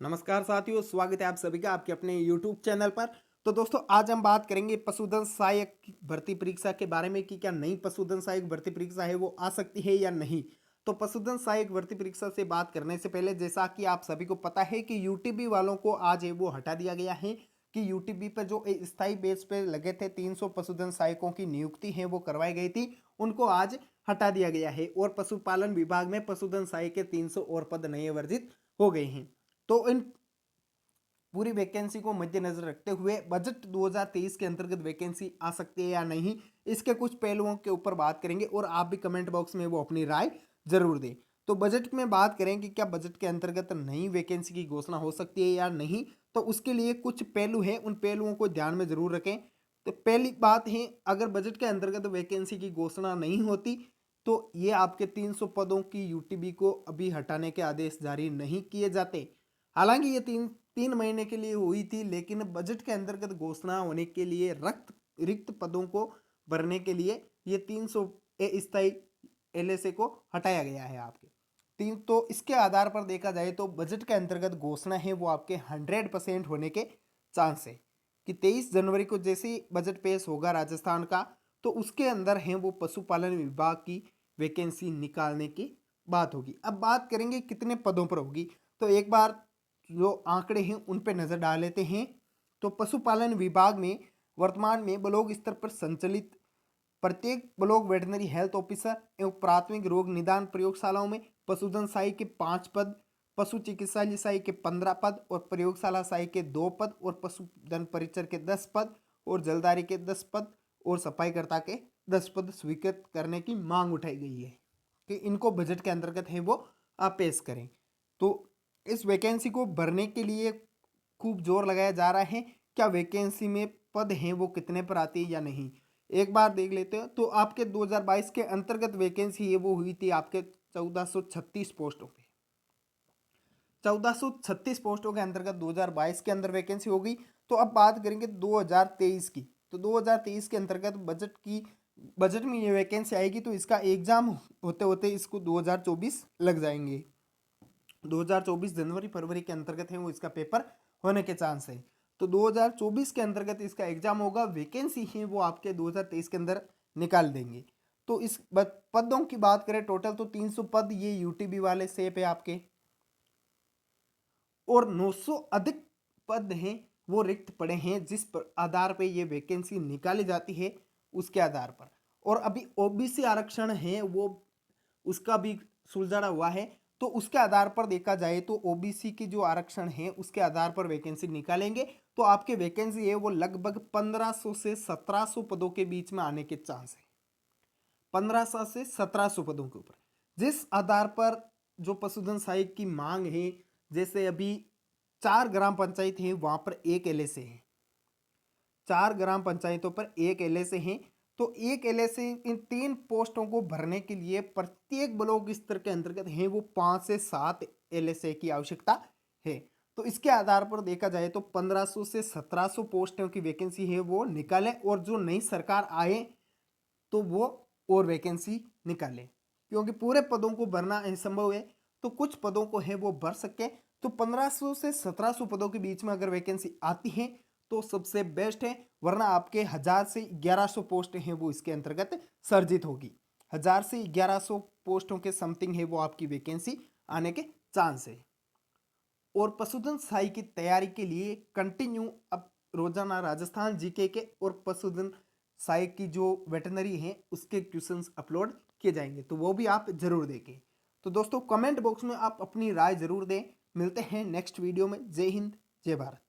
नमस्कार साथियों, स्वागत है आप सभी का आपके अपने YouTube चैनल पर। तो दोस्तों, आज हम बात करेंगे पशुधन सहायक की भर्ती परीक्षा के बारे में कि क्या नई पशुधन सहायक भर्ती परीक्षा है वो आ सकती है या नहीं। तो पशुधन सहायक भर्ती परीक्षा से बात करने से पहले जैसा कि आप सभी को पता है कि यूटीबी वालों को आज है वो हटा दिया गया है कि यूटीबी पर जो स्थायी बेस पे लगे थे 300 पशुधन सहायकों की नियुक्ति है वो करवाई गई थी, उनको आज हटा दिया गया है और पशुपालन विभाग में पशुधन सहायक के 300 और पद नए वर्जित हो गए हैं। तो इन पूरी वैकेंसी को मद्देनजर रखते हुए बजट 2023 के अंतर्गत वैकेंसी आ सकती है या नहीं, इसके कुछ पहलुओं के ऊपर बात करेंगे और आप भी कमेंट बॉक्स में वो अपनी राय जरूर दें। तो बजट में बात करें कि क्या बजट के अंतर्गत नई वैकेंसी की घोषणा हो सकती है या नहीं, तो उसके लिए कुछ पहलू हैं, उन पहलुओं को ध्यान में जरूर रखें। तो पहली बात है, अगर बजट के अंतर्गत वैकेंसी की घोषणा नहीं होती तो ये आपके 300 पदों की यूटीबी को अभी हटाने के आदेश जारी नहीं किए जाते। हालांकि ये तीन तीन महीने के लिए हुई थी, लेकिन बजट के अंतर्गत घोषणा होने के लिए रिक्त पदों को भरने के लिए ये 300 स्थायी एलएसए को हटाया गया है आपके तीन। तो इसके आधार पर देखा जाए तो बजट के अंतर्गत घोषणा है वो आपके 100% होने के चांस है कि 23 जनवरी को जैसे ही बजट पेश होगा राजस्थान का, तो उसके अंदर है वो पशुपालन विभाग की वैकेंसी निकालने की बात होगी। अब बात करेंगे कितने पदों पर होगी, तो एक बार जो आंकड़े हैं उन पर नजर डाल लेते हैं। तो पशुपालन विभाग में वर्तमान में ब्लॉक स्तर पर संचालित प्रत्येक ब्लॉक वेटनरी हेल्थ ऑफिसर एवं प्राथमिक रोग निदान प्रयोगशालाओं में पशुधन सहाय के 5 पद, पशु चिकित्सालय सहाय के 15 पद और प्रयोगशाला सहाय के 2 पद और पशुधन परिचर के 10 पद और जलदारी के 10 पद और सफाईकर्ता के 10 पद स्वीकृत करने की मांग उठाई गई है कि इनको बजट के अंतर्गत है वो आप पेश करें। तो इस वैकेंसी को भरने के लिए खूब जोर लगाया जा रहा है, क्या वैकेंसी में पद हैं वो कितने पर आती है या नहीं। एक बार देख लेते हैं। तो आपके 2022 के अंतर्गत वैकेंसी ये वो हुई थी आपके 1436 पोस्टों पे। 1436 पोस्टों के अंतर्गत 2022 के अंदर वैकेंसी हो गई। तो अब बात करेंगे 2023 की। तो 2023 के अंतर्गत बजट में ये वैकेंसी आएगी, तो इसका एग्जाम होते होते इसको 2024 लग जाएंगे। 2024 जनवरी फरवरी के अंतर्गत है वो इसका पेपर होने के चांस है। तो 2024 के अंतर्गत इसका एग्जाम होगा, वैकेंसी है वो आपके 2023 के अंदर निकाल देंगे। तो इस पदों की बात करें टोटल तो 300 पद ये यूटीबी वाले सेप है आपके, और 900 अधिक पद हैं वो रिक्त पड़े हैं जिस पर आधार पे ये वैकेंसी निकाली जाती है उसके आधार पर। और अभी ओबीसी आरक्षण है वो उसका भी सुलझाना हुआ है, तो उसके आधार पर देखा जाए तो ओबीसी की जो आरक्षण है उसके आधार पर वैकेंसी निकालेंगे, तो आपके वैकेंसी है वो लगभग 1500 से 1700 पदों के बीच में आने के चांस है। 1500 से 1700 पदों के ऊपर जिस आधार पर जो पशुधन सहायक की मांग है, जैसे अभी 4 ग्राम पंचायत है वहां पर एक एलएसए है, 4 ग्राम पंचायतों पर एक एलएसए है। तो एक एलएसए इन 3 पोस्टों को भरने के लिए प्रत्येक ब्लॉक स्तर के अंतर्गत है वो 5 से 7 एलएसए की आवश्यकता है। तो इसके आधार पर देखा जाए तो 1500 से 1700 पोस्टों की वैकेंसी है वो निकाले, और जो नई सरकार आए तो वो और वैकेंसी निकाले, क्योंकि पूरे पदों को भरना असंभव है, तो कुछ पदों को है वो भर सके। तो 1500 से 1700 पदों के बीच में अगर वैकेंसी आती है तो सबसे बेस्ट है, वरना आपके 1000 से 1100 पोस्ट हैं वो इसके अंतर्गत सर्जित होगी। 1000 से 1100 पोस्टों के समथिंग है वो आपकी वैकेंसी आने के चांस है। और पशुधन सहाय की तैयारी के लिए कंटिन्यू अब रोजाना राजस्थान जीके के और पशुधन सहायक की जो वेटनरी हैं उसके क्वेश्चंस अपलोड किए जाएंगे, तो वो भी आप जरूर देखें। तो दोस्तों, कमेंट बॉक्स में आप अपनी राय जरूर दें। मिलते हैं नेक्स्ट वीडियो में। जय हिंद, जय भारत।